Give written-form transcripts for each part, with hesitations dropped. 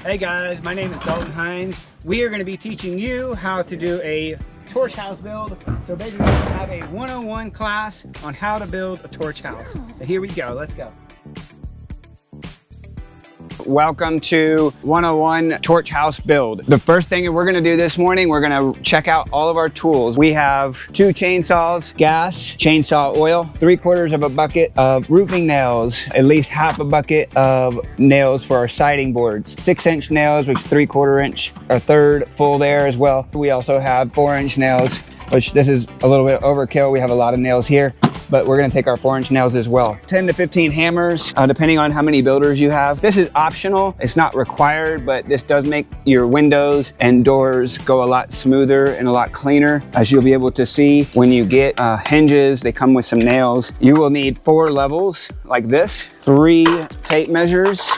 Hey guys, my name is Dalton Hines. We are going to be teaching you how to do a torch house build. So basically we have a 101 class on how to build a torch house. So here we go, let's go. Welcome to 101 torch house build. The first thing we're going to do this morning, we're going to check out all of our tools. We have 2 chainsaws, gas, chainsaw oil, 3/4 of a bucket of roofing nails, at least half a bucket of nails for our siding boards, 6-inch nails, which 3/4 inch, a third full there as well. We also have 4-inch nails, which this is a little bit overkill. We have a lot of nails here, but we're gonna take our 4-inch nails as well. 10 to 15 hammers, depending on how many builders you have. This is optional, it's not required, but this does make your windows and doors go a lot smoother and a lot cleaner. As you'll be able to see, when you get hinges, they come with some nails. You will need 4 levels like this, 3 tape measures.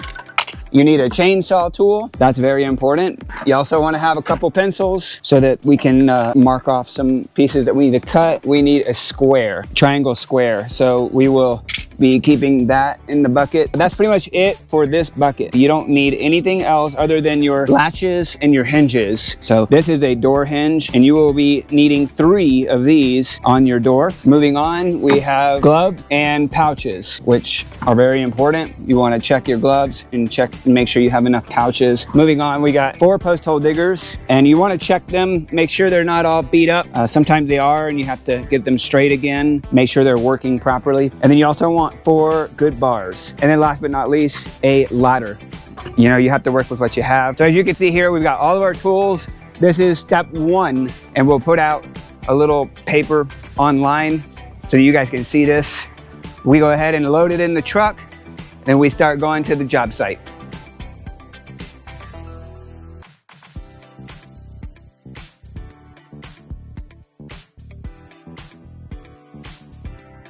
You need a chainsaw tool, that's very important. You also want to have a couple pencils so that we can mark off some pieces that we need to cut. We need a square, triangle square. So we will be keeping that in the bucket. That's pretty much it for this bucket. You don't need anything else other than your latches and your hinges. So this is a door hinge and you will be needing 3 of these on your door. Moving on, we have gloves and pouches, which are very important. You want to check your gloves and check and make sure you have enough pouches. Moving on, we got 4 post hole diggers and you want to check them, make sure they're not all beat up. Sometimes they are and you have to get them straight again, make sure they're working properly. And then you also want 4 good bars. And then last but not least, a ladder. You know, you have to work with what you have. So as you can see here, we've got all of our tools. This is step 1, and we'll put out a little paper online so you guys can see this. We go ahead and load it in the truck, then we start going to the job site.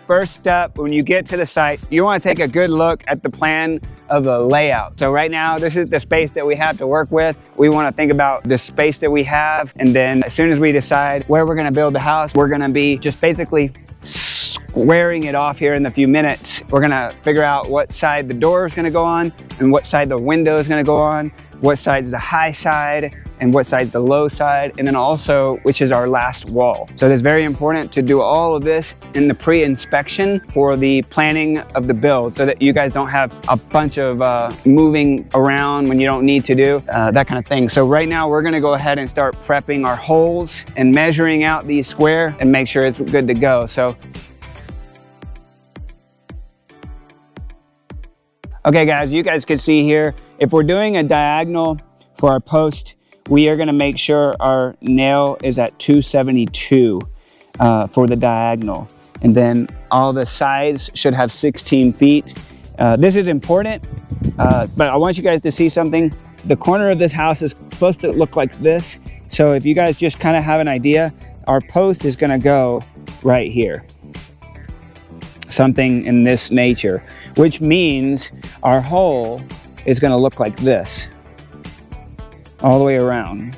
First step, when you get to the site, you want to take a good look at the plan of the layout. So right now, this is the space that we have to work with. We want to think about the space that we have, and then as soon as we decide where we're going to build the house, we're going to be just basically squaring it off here in a few minutes. We're going to figure out what side the door is going to go on and what side the window is going to go on, what side is the high side and what side is the low side, and then also which is our last wall. So it's very important to do all of this in the pre-inspection for the planning of the build so that you guys don't have a bunch of moving around when you don't need to do, that kind of thing. So right now we're gonna go ahead and start prepping our holes and measuring out these square and make sure it's good to go. So okay guys, you guys can see here, if we're doing a diagonal for our post, we are gonna make sure our nail is at 272 for the diagonal. And then all the sides should have 16 feet. This is important, but I want you guys to see something. The corner of this house is supposed to look like this. So if you guys just kind of have an idea, our post is gonna go right here. Something in this nature, which means our hole is gonna look like this. All the way around.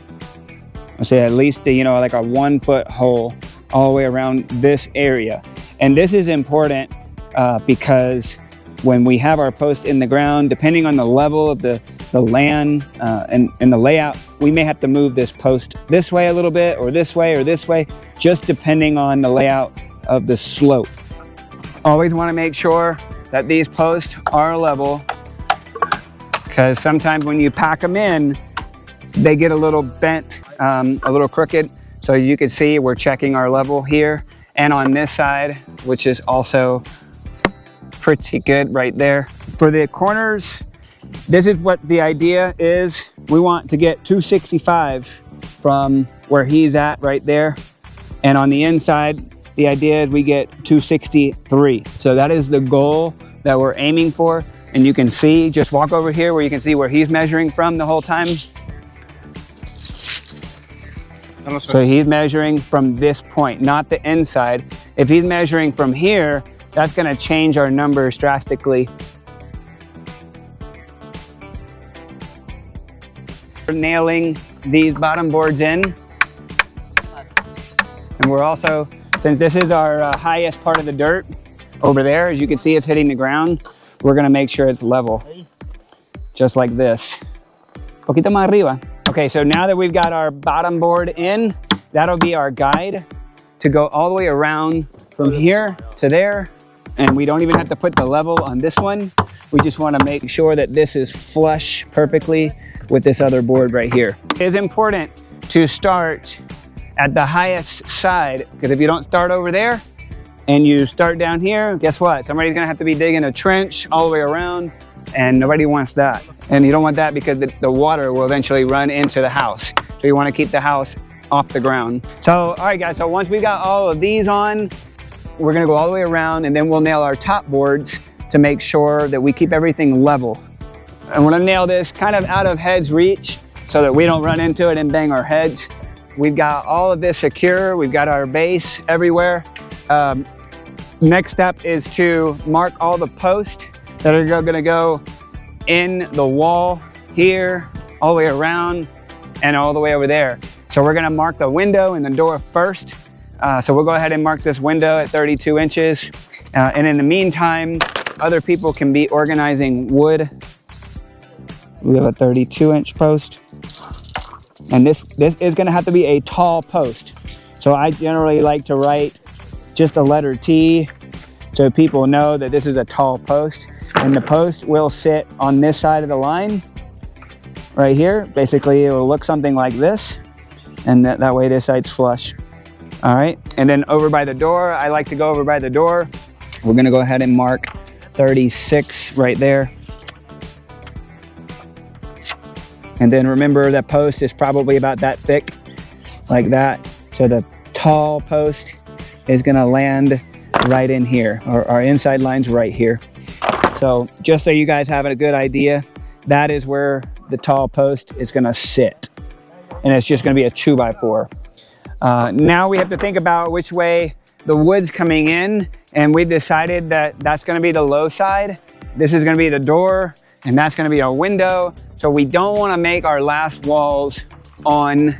I'll say at least, you know, like a 1-foot hole all the way around this area. And this is important because when we have our post in the ground, depending on the level of the land and the layout, we may have to move this post this way a little bit or this way, just depending on the layout of the slope. Always want to make sure that these posts are level, because sometimes when you pack them in, they get a little bent, a little crooked. So you can see we're checking our level here and on this side, which is also pretty good right there. For the corners, this is what the idea is. We want to get 265 from where he's at right there. And on the inside, the idea is we get 263. So that is the goal that we're aiming for. And you can see, just walk over here where you can see where he's measuring from the whole time. So he's measuring from this point, not the inside. If he's measuring from here, that's gonna change our numbers drastically. We're nailing these bottom boards in. And we're also, since this is our highest part of the dirt over there, as you can see, it's hitting the ground. We're gonna make sure it's level, just like this. Poquito más arriba. Okay, so now that we've got our bottom board in, that'll be our guide to go all the way around from here to there. And we don't even have to put the level on this one. We just want to make sure that this is flush perfectly with this other board right here. It is important to start at the highest side, because if you don't start over there and you start down here, guess what? Somebody's gonna have to be digging a trench all the way around, and nobody wants that. And you don't want that because the water will eventually run into the house. So you want to keep the house off the ground. So, all right guys, so once we've got all of these on, we're gonna go all the way around, and then we'll nail our top boards to make sure that we keep everything level. And we're gonna nail this kind of out of head's reach so that we don't run into it and bang our heads. We've got all of this secure. We've got our base everywhere. Next step is to mark all the posts that are gonna go in the wall here, all the way around, and all the way over there. So we're gonna mark the window and the door first. So we'll go ahead and mark this window at 32 inches. And in the meantime, other people can be organizing wood. We have a 32-inch post. And this is gonna have to be a tall post. So I generally like to write just the letter T so people know that this is a tall post. And the post will sit on this side of the line right here. Basically, it will look something like this. And that way this side's flush. All right, and then over by the door, I like to go over by the door. We're gonna go ahead and mark 36 right there. And then remember that post is probably about that thick, like that. So the tall post is gonna land right in here, or our inside line's right here. So just so you guys have a good idea, that is where the tall post is gonna sit. And it's just gonna be a 2x4. Now we have to think about which way the wood's coming in, and we've decided that that's gonna be the low side. This is gonna be the door, and that's gonna be a window. So we don't wanna make our last walls on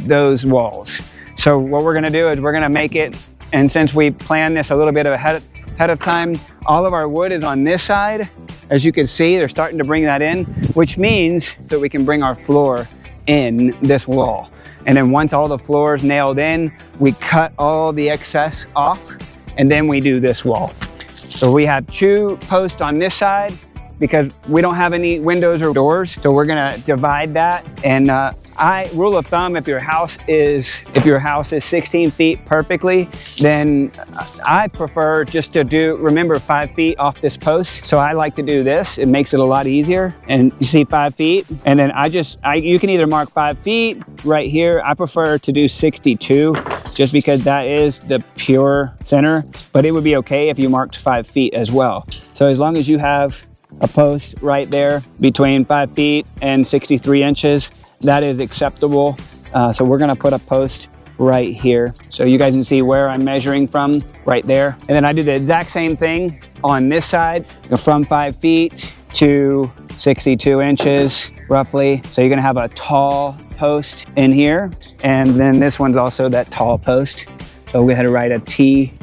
those walls. So what we're gonna do is we're gonna make it, and since we planned this a little bit ahead of time, all of our wood is on this side. As you can see, they're starting to bring that in, which means that we can bring our floor in this wall. And then once all the floor is nailed in, we cut all the excess off, and then we do this wall. So we have 2 posts on this side because we don't have any windows or doors. So we're gonna divide that. And rule of thumb, if your house is 16 feet perfectly, then I prefer just to remember 5 feet off this post. So I like to do this. It makes it a lot easier. And you see 5 feet, and then you can either mark 5 feet right here. I prefer to do 62 just because that is the pure center, but it would be okay if you marked 5 feet as well. So as long as you have a post right there between 5 feet and 63 inches, that is acceptable. So we're gonna put a post right here. So you guys can see where I'm measuring from right there. And then I do the exact same thing on this side, from 5 feet to 62 inches roughly. So you're gonna have a tall post in here. And then this one's also that tall post. So we're gonna write a T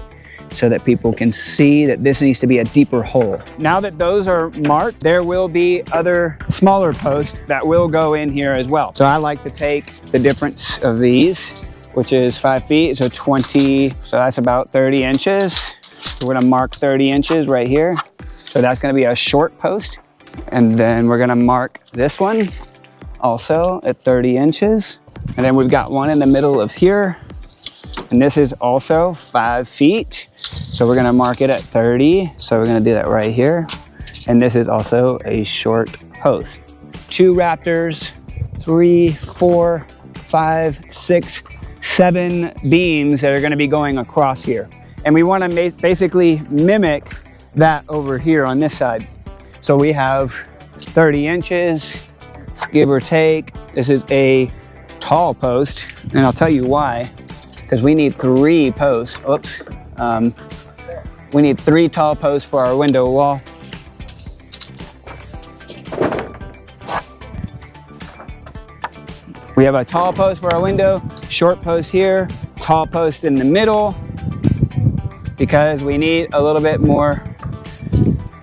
so that people can see that this needs to be a deeper hole. Now that those are marked, there will be other smaller posts that will go in here as well. So I like to take the difference of these, which is 5 feet, so 20, so that's about 30 inches. So we're gonna mark 30 inches right here. So that's gonna be a short post. And then we're gonna mark this one also at 30 inches. And then we've got one in the middle of here. And this is also 5 feet. So we're gonna mark it at 30. So we're gonna do that right here. And this is also a short post. 2 rafters, 3, 4, 5, 6, 7 beams that are gonna be going across here. And we wanna basically mimic that over here on this side. So we have 30 inches, give or take. This is a tall post, and I'll tell you why. Because we need 3 posts. Oops. We need 3 tall posts for our window wall. We have a tall post for our window, short post here, tall post in the middle, because we need a little bit more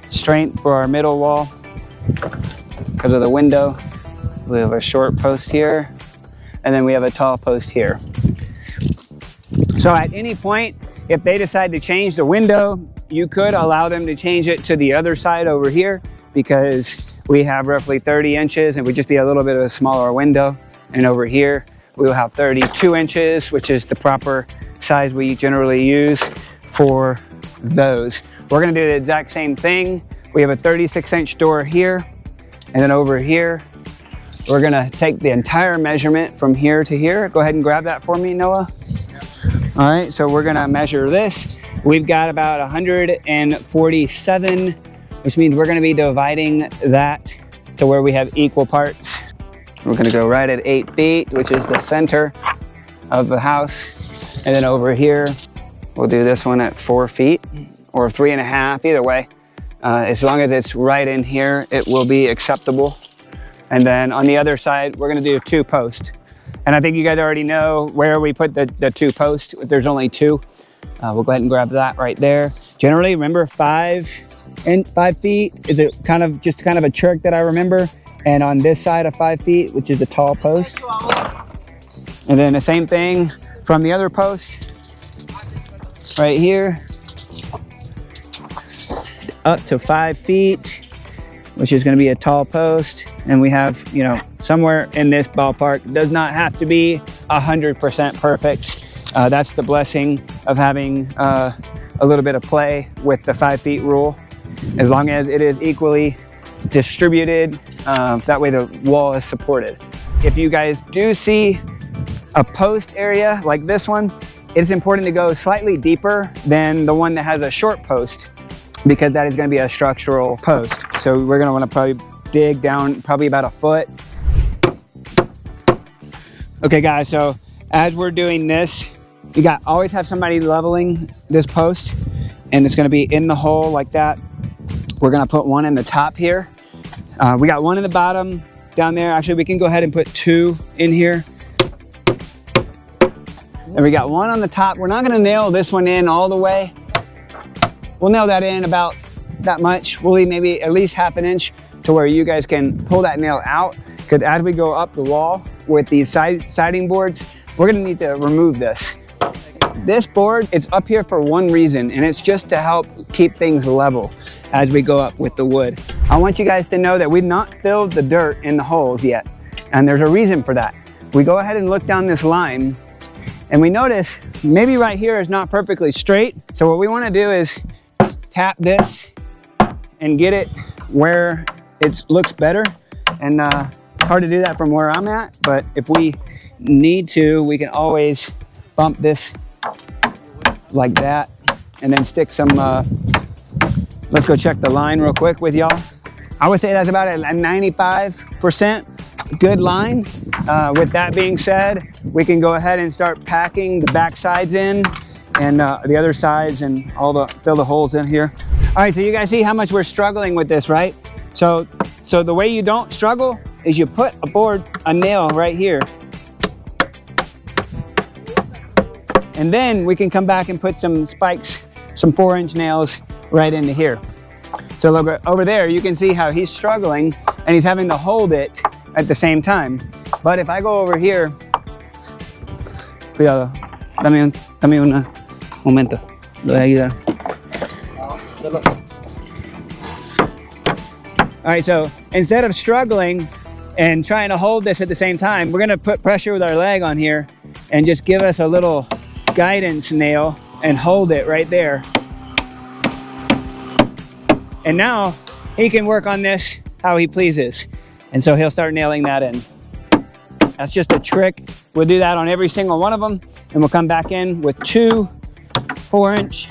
strength for our middle wall because of the window. We have a short post here, and then we have a tall post here. So at any point, if they decide to change the window, you could allow them to change it to the other side over here, because we have roughly 30 inches and it would just be a little bit of a smaller window. And over here, we will have 32 inches, which is the proper size we generally use for those. We're gonna do the exact same thing. We have a 36-inch door here, and then over here, we're gonna take the entire measurement from here to here. Go ahead and grab that for me, Noah. All right, so we're gonna measure this. We've got about 147, which means we're gonna be dividing that to where we have equal parts. We're gonna go right at 8 feet, which is the center of the house. And then over here, we'll do this one at 4 feet or 3.5, either way. As long as it's right in here, it will be acceptable. And then on the other side, we're gonna do 2 posts. And I think you guys already know where we put the 2 posts. If there's only 2, we'll go ahead and grab that right there. Generally, remember 5 feet is a kind of a trick that I remember. And on this side of 5 feet, which is the tall post. And then the same thing from the other post, right here, up to 5 feet, which is gonna be a tall post. And we have, you know, somewhere in this ballpark. Does not have to be 100% perfect. That's the blessing of having a little bit of play with the 5 feet rule. As long as it is equally distributed, that way the wall is supported. If you guys do see a post area like this one, it's important to go slightly deeper than the one that has a short post, because that is going to be a structural post. So we're going to want to probably dig down probably about 1 foot. Okay guys, so as we're doing this, you always have somebody leveling this post, and it's going to be in the hole like that. We're going to put one in the top here. We got one in the bottom down there. Actually, we can go ahead and put 2 in here. And we got one on the top. We're not going to nail this one in all the way. We'll nail that in about that much. We'll leave maybe at least 1/2 inch to where you guys can pull that nail out. Because as we go up the wall with these siding boards, we're going to need to remove this. This board, it's up here for one reason, and it's just to help keep things level as we go up with the wood. I want you guys to know that we've not filled the dirt in the holes yet, and there's a reason for that. We go ahead and look down this line, and we notice maybe right here is not perfectly straight. So what we want to do is tap this and get it where it looks better. And hard to do that from where I'm at, but if we need to, we can always bump this like that, and then stick some, let's go check the line real quick with y'all. I would say that's about a 95% good line. With that being said, we can go ahead and start packing the back sides in, and the other sides, and fill the holes in here. All right, so you guys see how much we're struggling with this, right? So the way you don't struggle is you put a nail right here. And then we can come back and put some spikes, some 4-inch nails right into here. So look, over there, you can see how he's struggling and he's having to hold it at the same time. But if I go over here, cuidado, dame un momento, lo voy a ayudar. All right, so instead of struggling and trying to hold this at the same time, we're gonna put pressure with our leg on here and just give us a little guidance nail and hold it right there. And now he can work on this how he pleases. And so he'll start nailing that in. That's just a trick. We'll do that on every single one of them, and we'll come back in with 2 4-inch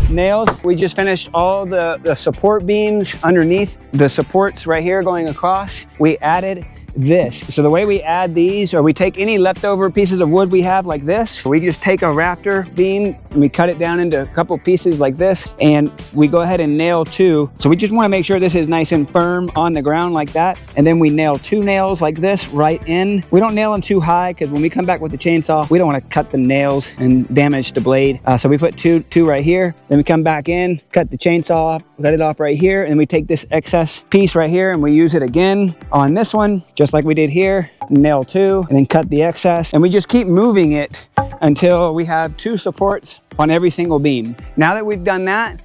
nails. We just finished all the support beams underneath the supports right here going across. We added this. So the way we add these, or we take any leftover pieces of wood we have like this, we just take a rafter beam and we cut it down into a couple pieces like this, and we go ahead and nail 2. So we just want to make sure this is nice and firm on the ground like that, and then we nail 2 nails like this right in. We don't nail them too high, because when we come back with the chainsaw, we don't want to cut the nails and damage the blade. So we put two right here, then we come back in, cut the chainsaw off, cut it off right here, and we take this excess piece right here and we use it again on this one, just just like we did here, nail 2 and then cut the excess. And we just keep moving it until we have 2 supports on every single beam. Now that we've done that,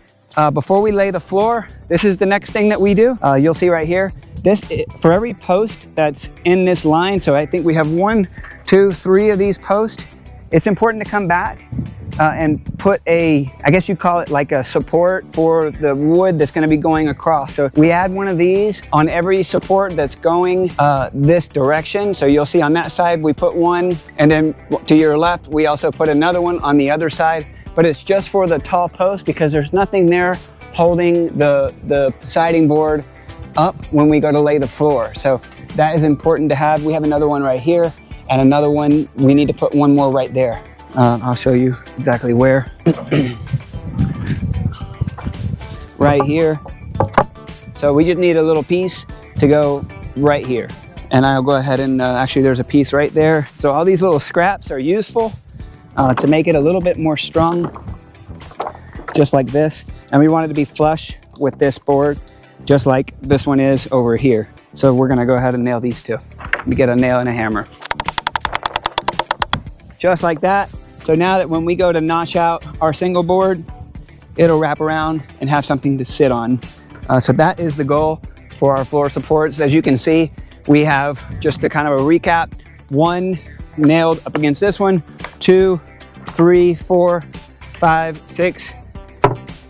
before we lay the floor, this is the next thing that we do. You'll see right here, for every post that's in this line, so I think we have 1, 2, 3 of these posts, it's important to come back and put I guess you call it like a support for the wood that's going to be going across. So we add one of these on every support that's going this direction. So you'll see on that side we put one, and then to your left we also put another one on the other side, but it's just for the tall post because there's nothing there holding the siding board up when we go to lay the floor. So that is important to have. We have another one right here and another one, we need to put one more right there. I'll show you exactly where. Right here. So we just need a little piece to go right here. And I'll go ahead and actually there's a piece right there. So all these little scraps are useful to make it a little bit more strong, just like this. And we want it to be flush with this board, just like this one is over here. So we're gonna go ahead and nail these 2. We get a nail and a hammer. Just like that. So now that when we go to notch out our single board, it'll wrap around and have something to sit on. So that is the goal for our floor supports. As you can see, we have, just to kind of a recap, 1 nailed up against this one, 2, 3, 4, 5, 6,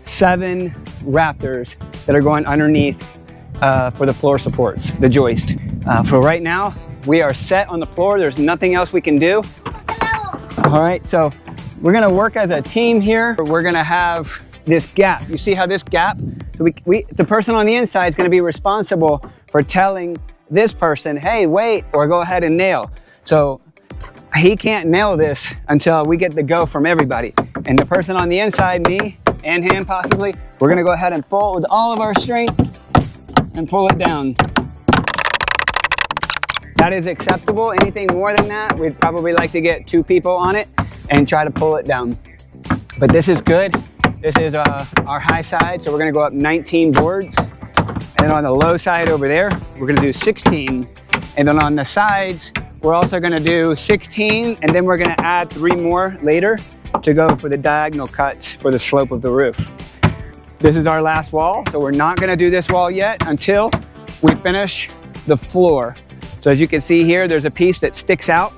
7 rafters that are going underneath for the floor supports, the joist. For right now, we are set on the floor. There's nothing else we can do. All right, so we're gonna work as a team here. We're gonna have this gap. You see how this gap, the person on the inside is gonna be responsible for telling this person, hey, wait, or go ahead and nail. So he can't nail this until we get the go from everybody. And the person on the inside, me and him possibly, we're gonna go ahead and pull it with all of our strength and pull it down. That is acceptable. Anything more than that, we'd probably like to get 2 people on it and try to pull it down. But this is good. This is our high side, so we're gonna go up 19 boards. And then on the low side over there, we're gonna do 16. And then on the sides, we're also gonna do 16, and then we're gonna add 3 more later to go for the diagonal cuts for the slope of the roof. This is our last wall, so we're not gonna do this wall yet until we finish the floor. So as you can see here, there's a piece that sticks out,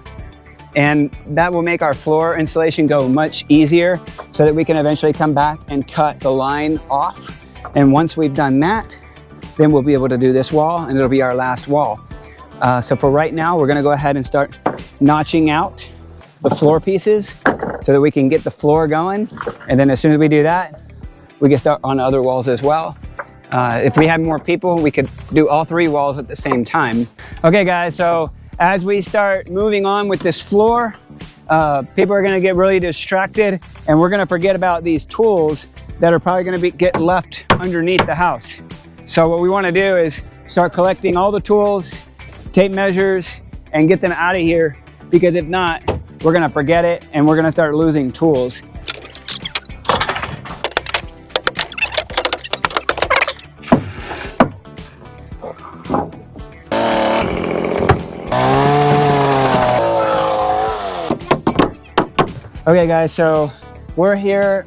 and that will make our floor installation go much easier so that we can eventually come back and cut the line off. And once we've done that, then we'll be able to do this wall, and it'll be our last wall. So for right now, we're gonna go ahead and start notching out the floor pieces so that we can get the floor going. And then as soon as we do that, we can start on other walls as well. If we had more people, we could do all 3 walls at the same time. Okay guys, so as we start moving on with this floor, people are gonna get really distracted, and we're gonna forget about these tools that are probably gonna get left underneath the house. So what we wanna do is start collecting all the tools, tape measures, and get them out of here, because if not, we're gonna forget it and we're gonna start losing tools. Okay guys, so we're here.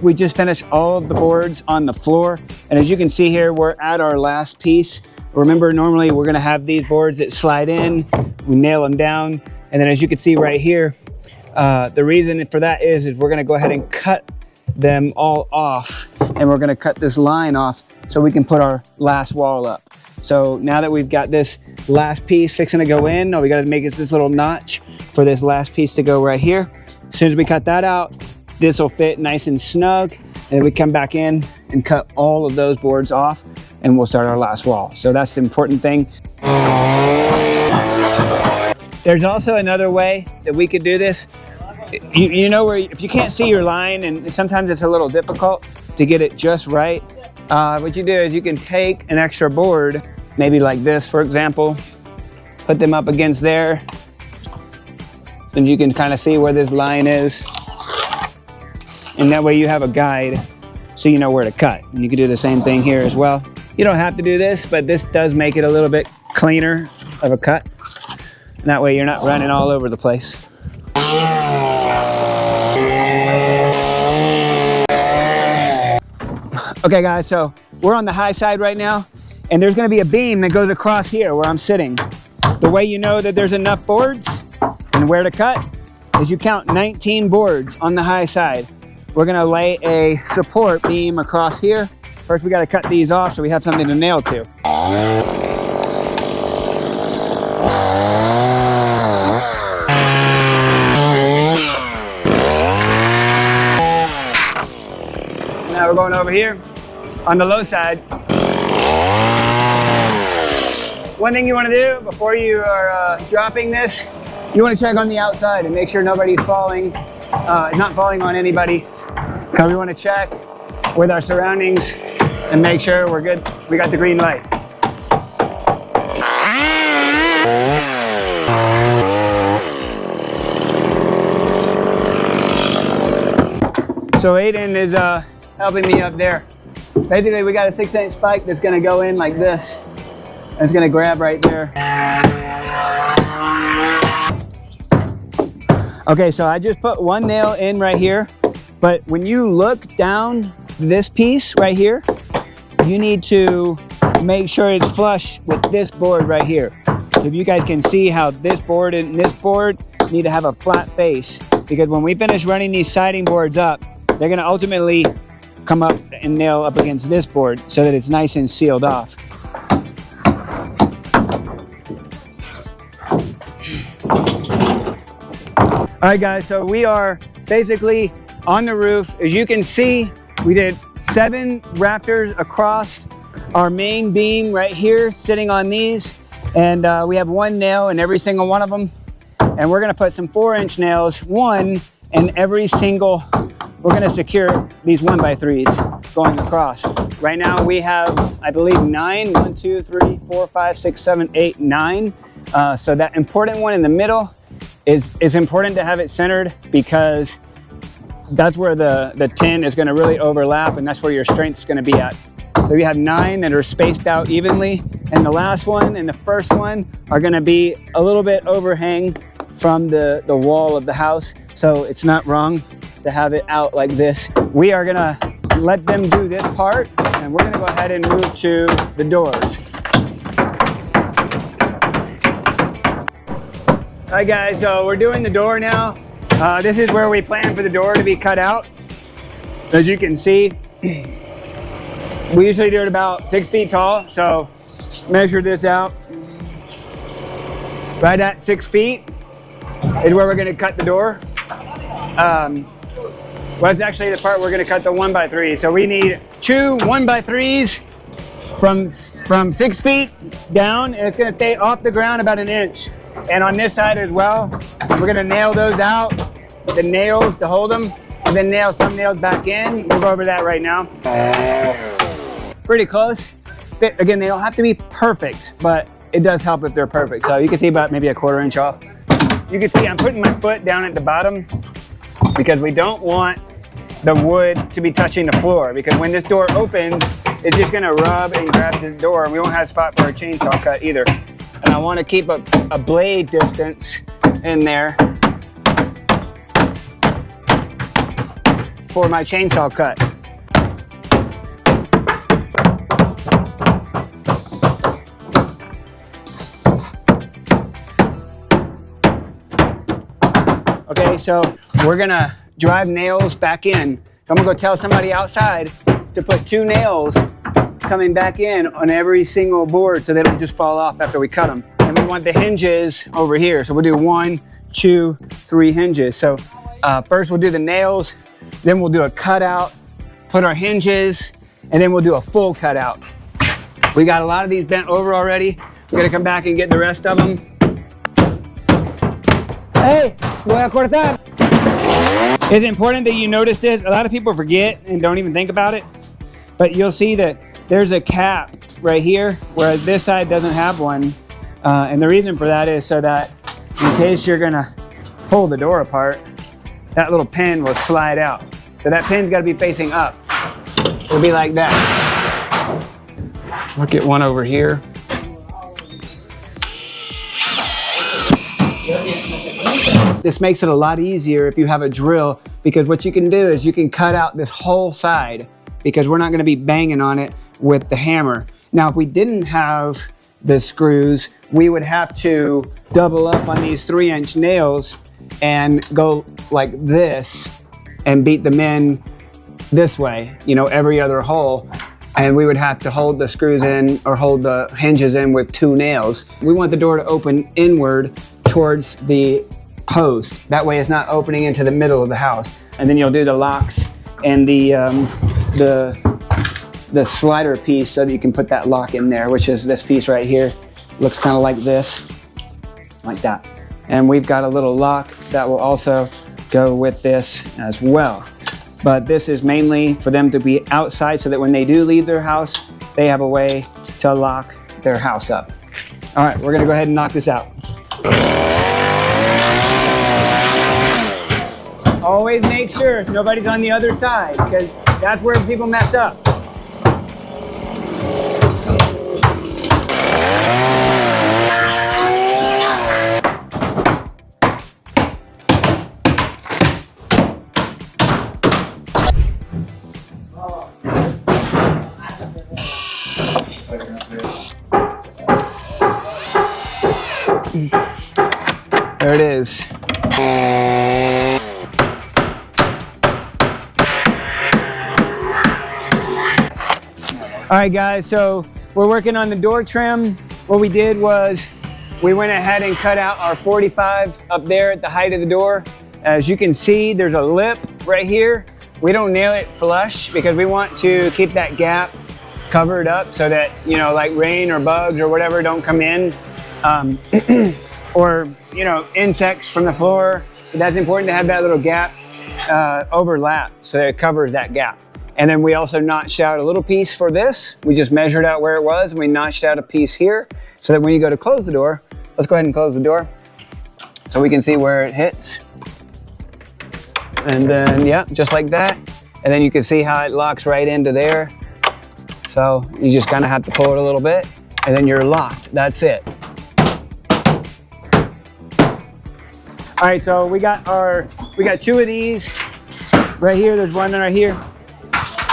We just finished all of the boards on the floor. And as you can see here, we're at our last piece. Remember, normally we're gonna have these boards that slide in, we nail them down. And then as you can see right here, the reason for that is we're gonna go ahead and cut them all off. And we're gonna cut this line off so we can put our last wall up. So now that we've got this last piece fixing to go in, we gotta make this little notch for this last piece to go right here. As soon as we cut that out, this will fit nice and snug, and then we come back in and cut all of those boards off, and we'll start our last wall. So that's the important thing. There's also another way that we could do this. You know, where if you can't see your line, and sometimes it's a little difficult to get it just right, what you do is you can take an extra board, maybe like this, for example, put them up against there, and you can kind of see where this line is. And that way you have a guide so you know where to cut. And you can do the same thing here as well. You don't have to do this, but this does make it a little bit cleaner of a cut. And that way you're not running all over the place. Okay guys, so we're on the high side right now, and there's gonna be a beam that goes across here where I'm sitting. The way you know that there's enough boards and where to cut is you count 19 boards on the high side. We're gonna lay a support beam across here. First we gotta cut these off so we have something to nail to. Now we're going over here on the low side. One thing you want to do before you are dropping this, you want to check on the outside and make sure nobody's falling, not falling on anybody. We want to check with our surroundings and make sure we're good. We got the green light. So Aiden is helping me up there. Basically, we got a 6-inch spike that's going to go in like this. And it's going to grab right there. Okay, so I just put one nail in right here. But when you look down this piece right here, you need to make sure it's flush with this board right here. If you guys can see how this board and this board need to have a flat face, because when we finish running these siding boards up, they're going to ultimately come up and nail up against this board so that it's nice and sealed off. All right guys, so we are basically on the roof. As you can see, we did 7 rafters across our main beam right here, sitting on these. And we have 1 nail in every single one of them. And we're gonna put some 4-inch nails, 1 in every single, we're gonna secure these 1x3s going across. Right now we have, I believe 9, 1, 2, 3, 4, 5, 6, 7, 8, 9. So that important one in the middle is important to have it centered, because that's where the tin is going to really overlap, and that's where your strength is going to be at. So you have 9 that are spaced out evenly, and the last one and the first one are going to be a little bit overhang from the wall of the house, so it's not wrong to have it out like this. We are going to let them do this part, and we're going to go ahead and move to the doors. All right guys, so we're doing the door now. This is where we plan for the door to be cut out. As you can see, we usually do it about 6 feet tall. So measure this out. Right at 6 feet is where we're gonna cut the door. Well, it's actually the part we're gonna cut the 1x3. So we need 2 1x3s from 6 feet down, and it's gonna stay off the ground about 1 inch. And on this side as well, we're gonna nail those out with the nails to hold them, and then nail some nails back in. We'll go over that right now. Pretty close. Again, they don't have to be perfect, but it does help if they're perfect. So you can see about maybe a 1/4 inch off. You can see I'm putting my foot down at the bottom because we don't want the wood to be touching the floor, because when this door opens, it's just gonna rub and grab the door, and we won't have a spot for a chainsaw cut either. And I want to keep a blade distance in there for my chainsaw cut. Okay, so we're gonna drive nails back in. I'm gonna go tell somebody outside to put 2 nails coming back in on every single board so they don't just fall off after we cut them. And we want the hinges over here. So we'll do 1, 2, 3 hinges. So first we'll do the nails, then we'll do a cutout, put our hinges, and then we'll do a full cutout. We got a lot of these bent over already. We're gonna come back and get the rest of them. Hey, voy a cortar. It's important that you notice this. A lot of people forget and don't even think about it, but you'll see that there's a cap right here where this side doesn't have one. And the reason for that is so that in case you're gonna pull the door apart, that little pin will slide out. So that pin's gotta be facing up. It'll be like that. We'll get one over here. This makes it a lot easier if you have a drill, because what you can do is you can cut out this whole side, because we're not going to be banging on it with the hammer. Now, if we didn't have the screws, we would have to double up on these 3-inch nails and go like this and beat them in this way, you know, every other hole. And we would have to hold the screws in or hold the hinges in with 2 nails. We want the door to open inward towards the post. That way it's not opening into the middle of the house. And then you'll do the locks and the slider piece so that you can put that lock in there, which is this piece right here. Looks kind of like this, like that. And we've got a little lock that will also go with this as well. But this is mainly for them to be outside so that when they do leave their house, they have a way to lock their house up. All right, we're gonna go ahead and knock this out. Always make sure nobody's on the other side, because that's where people mess up. There it is. All right, guys, so we're working on the door trim. What we did was we went ahead and cut out our 45 up there at the height of the door. As you can see, there's a lip right here. We don't nail it flush because we want to keep that gap covered up so that, you know, like rain or bugs or whatever don't come in. Or, you know, insects from the floor. But that's important to have that little gap overlap so that it covers that gap. And then we also notched out a little piece for this. We just measured out where it was and we notched out a piece here so that when you go to close the door, let's go ahead and close the door so we can see where it hits. And then, yeah, just like that. And then you can see how it locks right into there. So you just kind of have to pull it a little bit and then you're locked. That's it. All right, so we got 2 of these right here. There's one right here.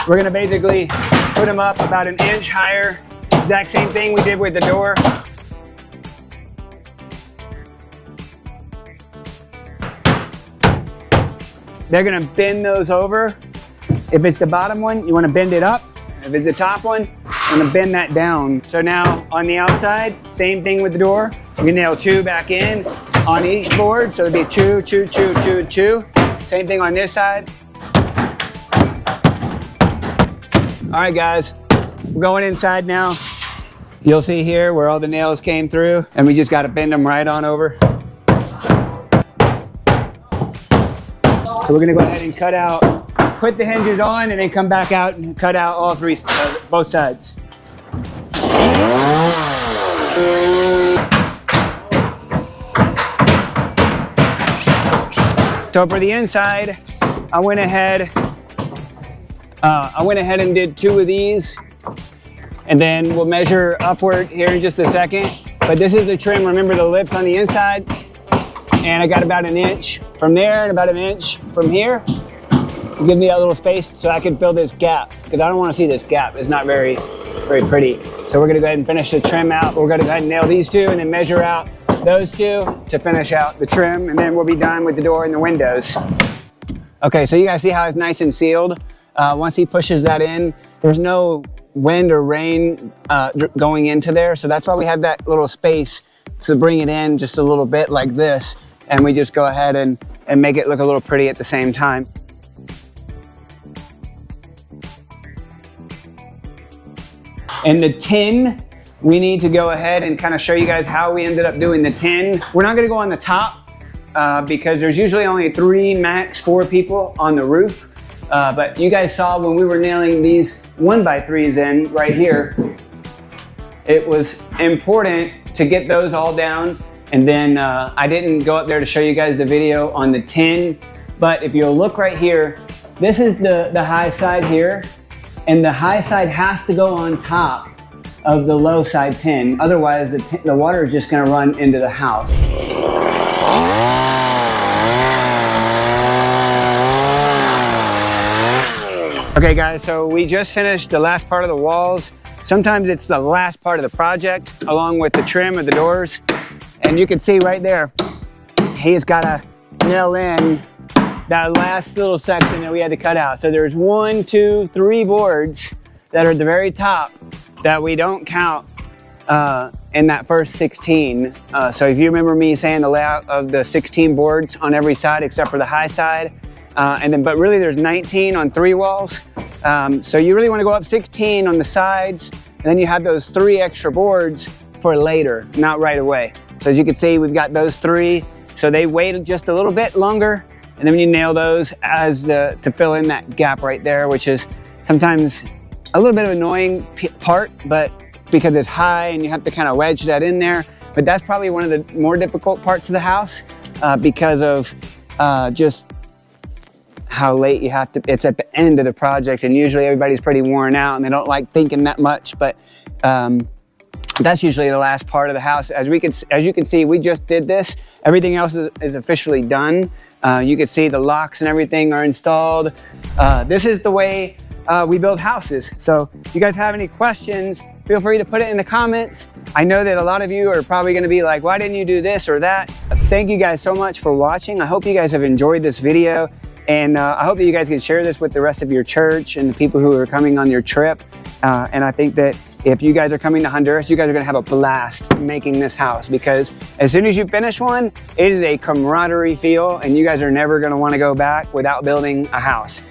We're gonna basically put them up about 1 inch higher. Exact same thing we did with the door. They're gonna bend those over. If it's the bottom one, you wanna bend it up. If it's the top one, you wanna bend that down. So now on the outside, same thing with the door. You can nail 2 back in on each board. So it'd be 2, 2, 2, 2, 2. Same thing on this side. All right, guys, we're going inside now. You'll see here where all the nails came through, and we just got to bend them right on over. So we're gonna go ahead and cut out, put the hinges on, and then come back out and cut out all both sides. So for the inside, I went ahead and did 2 of these, and then we'll measure upward here in just a second. But this is the trim. Remember the lips on the inside, and I got about 1 inch from there and about 1 inch from here. Give me that little space so I can fill this gap, because I don't want to see this gap. It's not very pretty. So we're gonna go ahead and finish the trim out. We're gonna go ahead and nail these 2 and then measure out those 2 to finish out the trim, and then we'll be done with the door and the windows. Okay, so you guys see how it's nice and sealed? Once he pushes that in, there's no wind or rain going into there. So that's why we have that little space to bring it in just a little bit like this. And we just go ahead and make it look a little pretty at the same time. And the tin, we need to go ahead and kind of show you guys how we ended up doing the tin. We're not gonna go on the top because there's usually only 3, max 4 people on the roof. But you guys saw when we were nailing these 1x3s in right here, it was important to get those all down. And then I didn't go up there to show you guys the video on the tin, but if you'll look right here, this is the high side here, and the high side has to go on top of the low side tin. Otherwise the water is just gonna run into the house. Okay guys, so we just finished the last part of the walls. Sometimes it's the last part of the project along with the trim of the doors. And you can see right there, he's got to nail in that last little section that we had to cut out. So there's 1, 2, 3 boards that are at the very top that we don't count in that first 16. So if you remember me saying the layout of the 16 boards on every side except for the high side, but really there's 19 on 3 walls. So you really want to go up 16 on the sides, and then you have those 3 extra boards for later, not right away. So as you can see, we've got those 3, so they wait just a little bit longer, and then when you nail those to fill in that gap right there, which is sometimes a little bit of an annoying part, but because it's high and you have to kind of wedge that in there. But that's probably one of the more difficult parts of the house because of just how late you have to, it's at the end of the project, and usually everybody's pretty worn out and they don't like thinking that much, but that's usually the last part of the house. As you can see, we just did this. Everything else is officially done. You can see the locks and everything are installed. This is the way we build houses. So if you guys have any questions, feel free to put it in the comments. I know that a lot of you are probably gonna be like, why didn't you do this or that? Thank you guys so much for watching. I hope you guys have enjoyed this video. And I hope that you guys can share this with the rest of your church and the people who are coming on your trip. And I think that if you guys are coming to Honduras, you guys are gonna have a blast making this house, because as soon as you finish one, it is a camaraderie feel, and you guys are never gonna wanna go back without building a house.